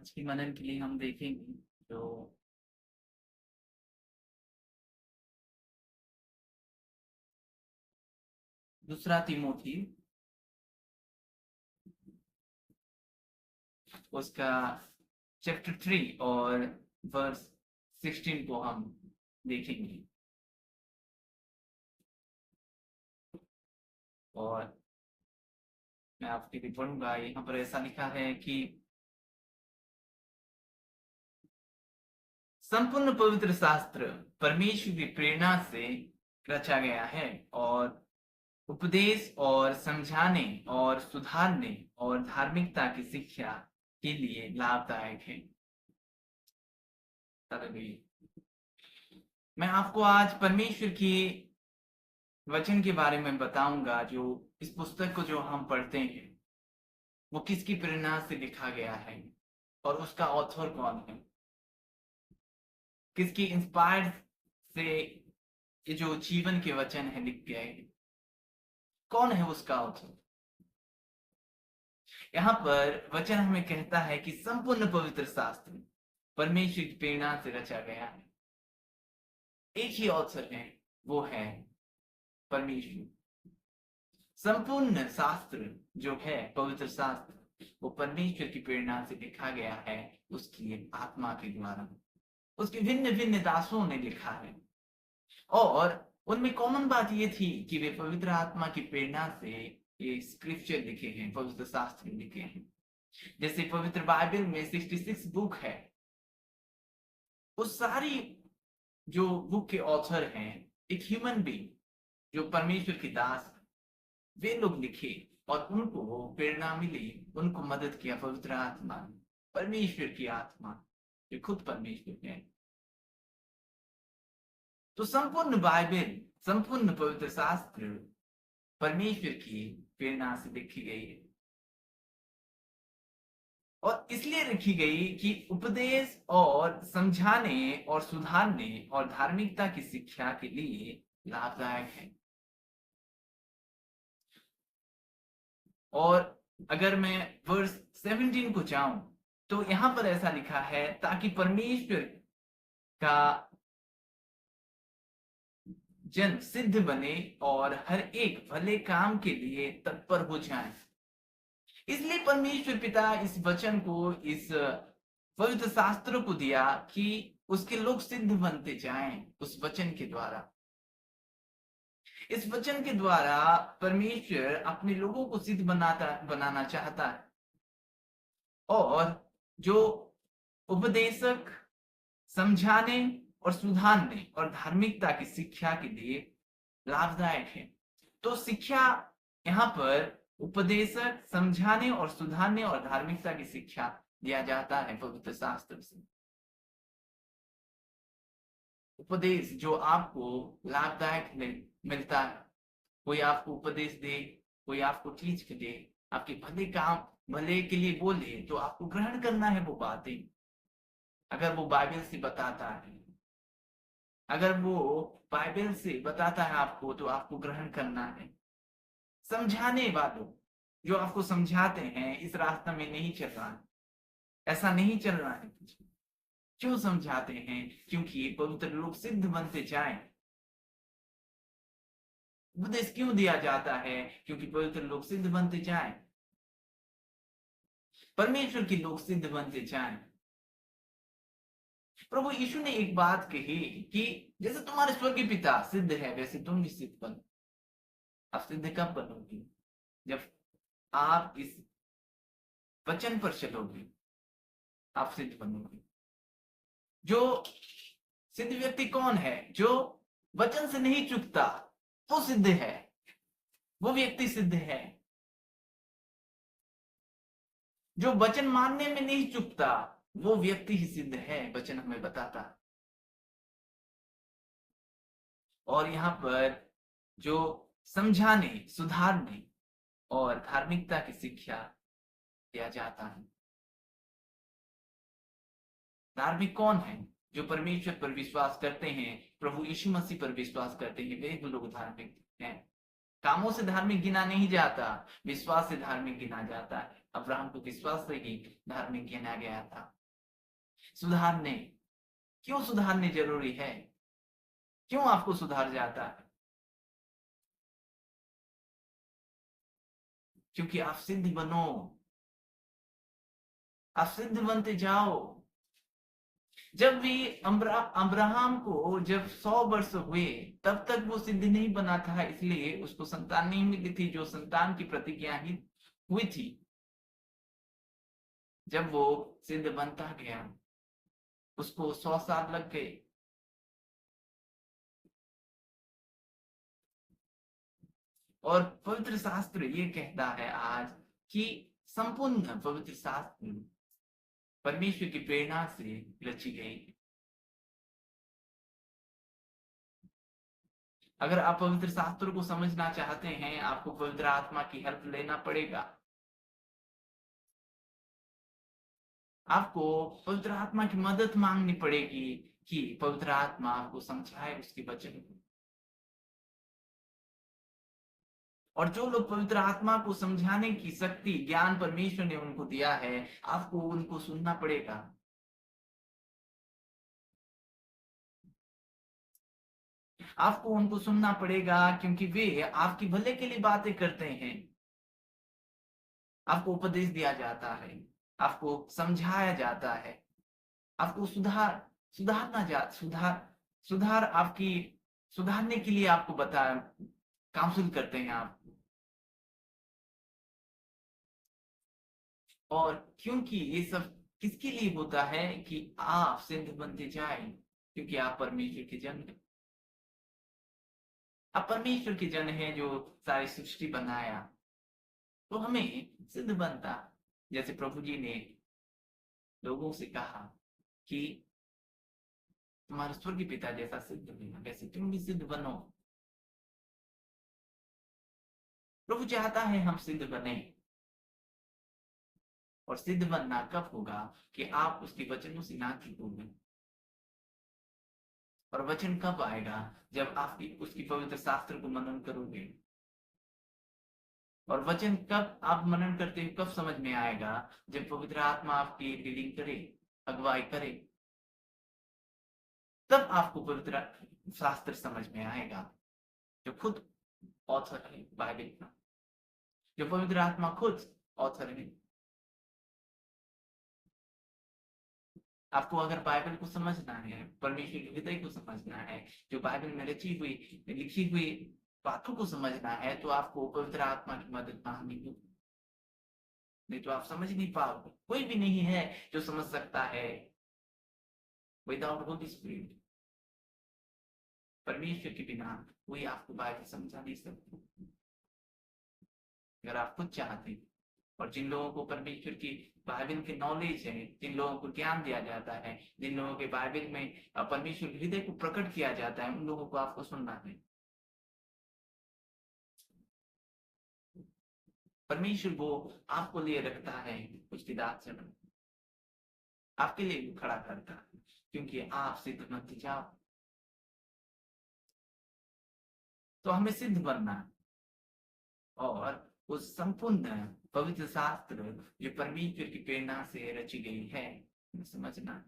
आज के मनन के लिए हम देखेंगे जो दूसरा तिमोथी उसका चैप्टर 3 और वर्स 16 को हम देखेंगे। और मैं आपके लिए पढ़ूंगा। यहाँ पर ऐसा लिखा है कि संपूर्ण पवित्र शास्त्र परमेश्वर की प्रेरणा से रचा गया है और उपदेश और समझाने और सुधारने और धार्मिकता की शिक्षा के लिए लाभदायक है। मैं आपको आज परमेश्वर की वचन के बारे में बताऊंगा। जो इस पुस्तक को जो हम पढ़ते हैं वो किसकी प्रेरणा से लिखा गया है और उसका ऑथर कौन है, किसकी इंस्पायर से ये जो जीवन के वचन है लिख गए हैं, कौन है उसका ऑथर। यहाँ पर वचन हमें कहता है कि संपूर्ण पवित्र शास्त्र परमेश्वर की प्रेरणा से रचा गया है। एक ही ऑथर है, वो है परमेश्वर। संपूर्ण शास्त्र जो है पवित्र शास्त्र वो परमेश्वर की प्रेरणा से लिखा गया है, उसकी आत्मा के द्वारा उसके भिन्न भिन्न दासों ने लिखा है। और उनमें कॉमन बात ये थी कि वे पवित्र आत्मा की प्रेरणा से ये स्क्रिप्चर लिखे हैं, पवित्र शास्त्र लिखे हैं। जैसे पवित्र बाइबल में 66 बुक है, उस सारी जो बुक के ऑथर हैं एक ह्यूमन बीइंग जो परमेश्वर की दास, वे लोग लिखे और उनको वो प्रेरणा मिली, उनको मदद किया पवित्र आत्मा, परमेश्वर की आत्मा जो खुद परमेश्वर है। तो संपूर्ण बाइबल, संपूर्ण पवित्र शास्त्र परमेश्वर की प्रेरणा से लिखी गई है और इसलिए लिखी गई कि उपदेश और समझाने और सुधारने और धार्मिकता की शिक्षा के लिए लाभदायक है। और अगर मैं वर्स 17 को जाऊं तो यहां पर ऐसा लिखा है, ताकि परमेश्वर का जन सिद्ध बने और हर एक भले काम के लिए तत्पर हो जाए। इसलिए परमेश्वर पिता इस वचन को, इस पवित्र शास्त्र को दिया कि उसके लोग सिद्ध बनते जाएं उस वचन के द्वारा। इस वचन के द्वारा परमेश्वर अपने लोगों को सिद्ध बनाना चाहता है और जो उपदेशक समझाने और सुधारने और धार्मिकता की शिक्षा के लिए लाभदायक है। तो शिक्षा यहाँ पर उपदेशक समझाने और सुधारने और धार्मिकता की शिक्षा दिया जाता है पवित्र शास्त्र से। उपदेश जो आपको लाभदायक मिलता है, कोई आपको उपदेश दे, कोई आपको टीच दे, आपके भले काम भले के लिए बोले, तो आपको ग्रहण करना है वो बातें। अगर वो बाइबल से बताता है, अगर वो बाइबल से बताता है आपको, तो आपको ग्रहण करना है। समझाने वालों जो आपको समझाते हैं इस रास्ता में नहीं चल रहा है, ऐसा नहीं चल रहा है, क्यों समझाते हैं? क्योंकि पवित्र लोग सिद्ध बनते जाएं। उपदेश क्यों दिया जाता है? क्योंकि पवित्र लोग सिद्ध बनते जाएं, परमेश्वर के लोग सिद्ध बनते जाएं। प्रभु यीशु ने एक बात कही कि जैसे तुम्हारे स्वर्गीय पिता सिद्ध है वैसे तुम भी सिद्ध बनो। आप सिद्ध कब बनोगे? जब आप इस वचन पर चलोगे, आप सिद्ध बनोगे। जो सिद्ध व्यक्ति कौन है? जो वचन से नहीं चूकता, वो सिद्ध है, वो व्यक्ति सिद्ध है। जो वचन मानने में नहीं चूकता, वो व्यक्ति ही सिद्ध है, वचन हमें बताता। और यहाँ पर जो समझाने, सुधारने और धार्मिकता की शिक्षा दिया जाता है। धार्मिक कौन है? जो परमेश्वर पर विश्वास करते हैं, प्रभु यीशु मसीह पर विश्वास करते हैं, वे लोग धार्मिक हैं। कामों से धार्मिक गिना नहीं जाता, विश्वास से धार्मिक गिना जाता है। अब्राहम को विश्वास से ही धार्मिक गिना गया था। सुधारने, क्यों सुधारने जरूरी है? क्यों आपको सुधार जाता है? क्योंकि आप सिद्ध बनो, आप सिद्ध बनते जाओ। जब भी अब्राहम को जब 100 वर्ष हुए, तब तक वो सिद्ध नहीं बना था, इसलिए उसको संतान नहीं मिली थी, जो संतान की प्रतिज्ञा ही हुई थी। जब वो सिद्ध बनता गया, उसको 100 साल लग गए। और पवित्र शास्त्र ये कहता है आज कि संपूर्ण पवित्र शास्त्र परमेश्वर की प्रेरणा से रची गई। अगर आप पवित्र शास्त्र को समझना चाहते हैं, आपको पवित्र आत्मा की हेल्प लेना पड़ेगा। आपको पवित्र आत्मा की मदद मांगनी पड़ेगी कि पवित्र आत्मा आपको समझाए उसके वचन को। और जो लोग पवित्र आत्मा को समझाने की शक्ति, ज्ञान परमेश्वर ने उनको दिया है, आपको उनको सुनना पड़ेगा। आपको उनको सुनना पड़ेगा, क्योंकि वे आपकी भले के लिए बातें करते हैं। आपको उपदेश दिया जाता है, आपको समझाया जाता है, आपको सुधारना जा सुधार सुधार आपकी सुधारने के लिए आपको बता काउंसिल करते हैं आप। और क्योंकि ये सब किसके लिए होता है कि आप सिद्ध बनते जाए, क्योंकि आप परमेश्वर के जन हैं। आप परमेश्वर के जन हैं जो सारी सृष्टि बनाया, तो हमें सिद्ध बनता, जैसे प्रभु जी ने लोगों से कहा कि तुम्हारा स्वर्गीय पिता जैसा सिद्ध बना, वैसे तुम भी सिद्ध बनो। प्रभु चाहता है हम सिद्ध बने। और सिद्ध बनना कब होगा? कि आप उसके वचनों से ना चूकोगे। और वचन कब आएगा? जब आप उसकी पवित्र शास्त्र को मनन करोगे। और वचन कब आप मनन करते हो, कब समझ में आएगा? जब पवित्र आत्मा आपकी लीडिंग करे, अगुवाई करे, तब आपको पवित्र शास्त्र समझ में आएगा, जो खुद ऑथर है बाइबल का, जो पवित्र आत्मा खुद ऑथर है। आपको अगर बाइबल को समझना है, परमेश्वर के हृदय को समझना है, जो बाइबल में रची हुई लिखी हुई बातों को समझना है, तो आपको पवित्र आत्मा की मदद मांगनी होगी। नहीं तो आप समझ नहीं पाओगे। कोई भी नहीं है जो समझ सकता है विदाउट होली स्पिरिट। परमेश्वर के बिना कोई आपको बाइबल समझा नहीं सकता। अगर आप खुद चाहते हैं, और जिन लोगों को परमेश्वर की बाइबल के नॉलेज है, जिन लोगों को ज्ञान दिया जाता है, जिन लोगों के बाइबल में परमेश्वर के हृदय को प्रकट किया जाता है, उन लोगों को आपको सुनना है। परमेश्वर वो आपको लिए रखता है, उसकी दात से आपके लिए भी खड़ा करता है, क्योंकि आप सिद्ध मत जाओ। तो हमें सिद्ध बनना है, और उस संपूर्ण पवित्र शास्त्र जो परमेश्वर की प्रेरणा से रची गई है, समझना।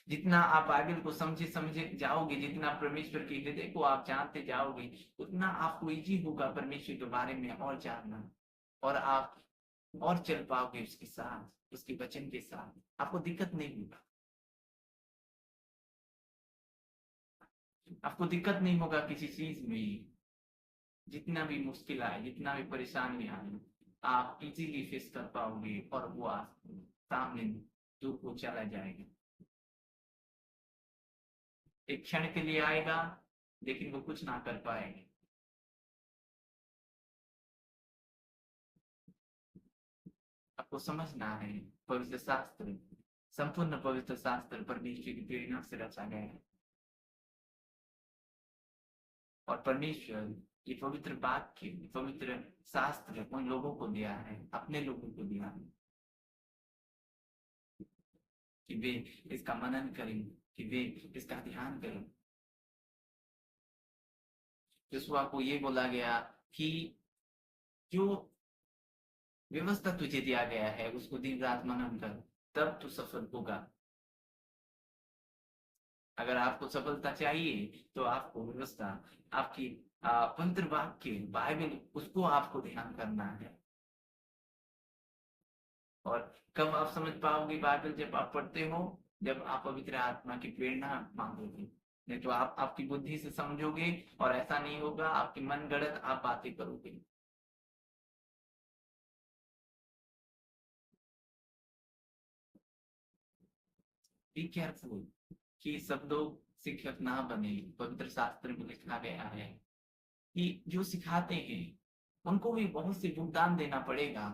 जितना आप बाइबल को समझे समझे जाओगे, जितना परमेश्वर के हृदय को आप जानते जाओगे, उतना आपको इजी होगा परमेश्वर के बारे में और जानना। और आप और चल पाओगे उसके साथ, उसके वचन के साथ। आपको दिक्कत नहीं होगा, आपको दिक्कत नहीं होगा किसी चीज में। जितना भी मुश्किल आए, जितना भी परेशानी आए, आप इजीली फेस कर पाओगे, और वो सामने दूर को चला जाएगा। एक क्षण के लिए आएगा, लेकिन वो कुछ ना कर पाएंगे। आपको समझना है, पवित्र शास्त्र, संपूर्ण पवित्र शास्त्र परमेश्वर की प्रेरणा से रचा गया है। और परमेश्वर ये पवित्र वाक्य, पवित्र शास्त्र उन लोगों को दिया है, अपने लोगों को दिया है, कि वे इसका मनन करें, कि वे इसका ध्यान करें। यहोशू को ये बोला गया कि जो व्यवस्था तुझे दिया गया है, उसको दिन रात मनन कर। तब तो सफल होगा। अगर आपको सफलता चाहिए तो आपको व्यवस्था, आपकी पवित्र वाक्य बाइबल, उसको आपको ध्यान करना है। और कब आप समझ पाओगे बाइबल? जब आप पढ़ते हो, जब आप पवित्र आत्मा की प्रेरणा मांगोगे। नहीं तो आप आपकी बुद्धि से समझोगे, और ऐसा नहीं होगा, आपकी मन गढ़ंत आप बातें करोगे। बी केयरफुल कि सब लोग शिक्षक ना बने। पवित्र शास्त्र में लिखा गया है कि जो सिखाते हैं उनको भी बहुत से भुगतान देना पड़ेगा।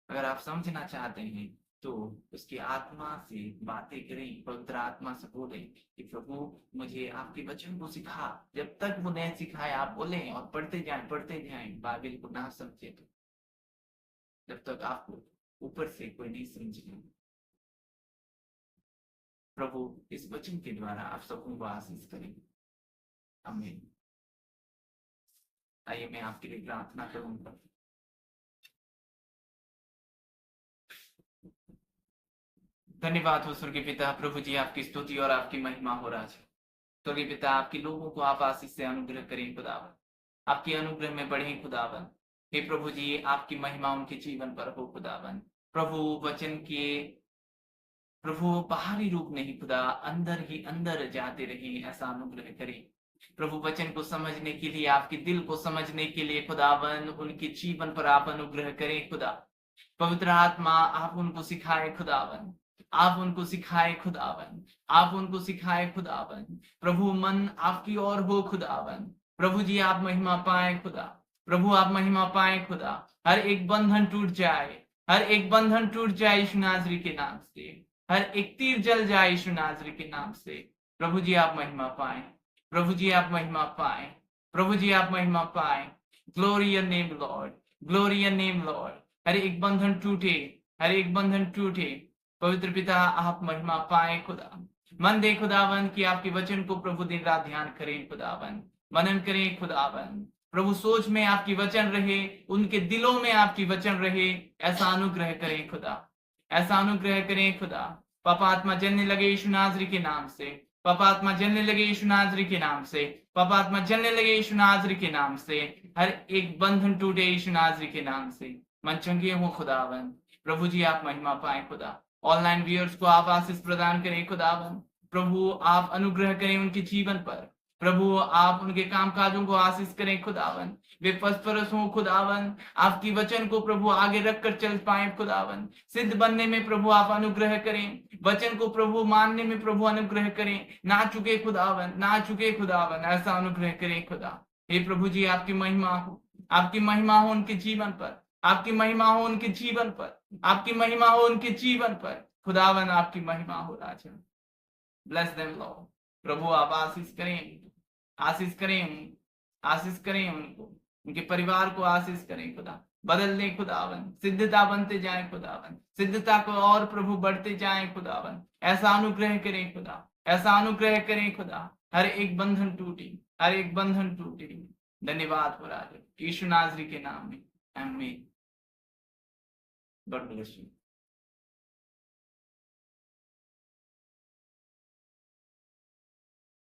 अगर आप समझना चाहते हैं तो उसकी आत्मा से बातें करें, पवित्र आत्मा से बोले कि प्रभु मुझे आपके वचन को सिखा। जब तक वो नहीं सिखाए आप बोले और पढ़ते जाएं बाइबल को ना समझे तो, जब तक आपको ऊपर से कोई नहीं समझेगा। प्रभु इस वचन के द्वारा आप सबको को आशीष करेंगे। आमीन। आइए मैं आपके लिए प्रार्थना करूंगा। धन्यवाद हो स्वर्गीय पिता, प्रभु जी आपकी स्तुति और आपकी महिमा हो राज। स्वर्गीय पिता, आपके लोगों को आप आशीष से अनुग्रह करें खुदावन, आपके अनुग्रह में बढ़े खुदावन। हे प्रभु जी, आपकी महिमा उनके जीवन पर हो खुदावन। प्रभु वचन के, प्रभु बाहरी रूप नहीं खुदा, अंदर ही अंदर जाते रहे, ऐसा अनुग्रह करें। प्रभु वचन को समझने के लिए, आपके दिल को समझने के लिए खुदावन उनके जीवन पर आप अनुग्रह करें खुदा। पवित्र आत्मा आप उनको सिखाए खुदावन, आप उनको सिखाए खुदावन, आप उनको सिखाए खुदावन। प्रभु मन आपकी ओर हो खुदावन। प्रभु जी आप महिमा पाए खुदा, प्रभु आप महिमा पाए खुदा। हर एक बंधन टूट जाए, हर एक बंधन टूट जाए यीशु नासरी के नाम से। हर एक तीर जल जाए यीशु नासरी के नाम से। प्रभु जी आप महिमा पाए, प्रभु जी आप महिमा पाए, प्रभु जी आप महिमा पाए। Glory your name Lord, glory your name Lord. हर एक बंधन टूटे, हर एक बंधन टूटे। पवित्र पिता आप महिमा पाए खुदा। मन दे खुदावन कि आपके वचन को प्रभु दिन रात ध्यान करें खुदावन, मनन करें खुदावन। प्रभु सोच में आपकी वचन रहे, उनके दिलों में आपकी वचन रहे, ऐसा अनुग्रह करें खुदा, ऐसा अनुग्रह करें खुदा। पापा आत्मा जलने लगे यीशु नासरी के नाम से, पापा आत्मा जलने लगे यीशु नासरी के नाम से, पापा आत्मा जलने लगे यीशु नासरी के नाम से। हर एक बंधन टूटे यीशु नासरी के नाम से। मन चंगे हो खुदावन। प्रभु जी आप महिमा पाए खुदा। ऑनलाइन व्यूअर्स को आप आशीष प्रदान करें खुदावन। प्रभु आप अनुग्रह करें उनके जीवन पर। प्रभु आप उनके काम काजों को आशीष करें खुदावन। वे पसपरस हो खुदावन, आपकी वचन को प्रभु आगे रखकर चल पाए खुदावन। सिद्ध बनने में प्रभु आप अनुग्रह करें, वचन को प्रभु मानने में प्रभु अनुग्रह करें। ना चुके खुदावन, ना चुके खुदावन, ऐसा अनुग्रह करें खुदा। हे प्रभु जी आपकी महिमा हो, आपकी महिमा हो उनके जीवन पर, आपकी महिमा हो उनके जीवन पर, आपकी महिमा हो उनके जीवन पर। खुदावन आपकी महिमा हो राजा। Bless them Lord. प्रभु आप आशीष करें, आशीष करें, आशीष करें उनको, उनके परिवार को आशीष करें खुदा। बदल दे खुदावन, सिद्धता बनते जाए खुदावन, सिद्धता को और प्रभु बढ़ते जाए खुदावन। ऐसा अनुग्रह करें खुदा, ऐसा अनुग्रह करें खुदा। हर एक बंधन टूटे, हर एक बंधन टूटे। धन्यवाद हो राजा, यीशु नासरी के नाम में, आमीन। God bless you.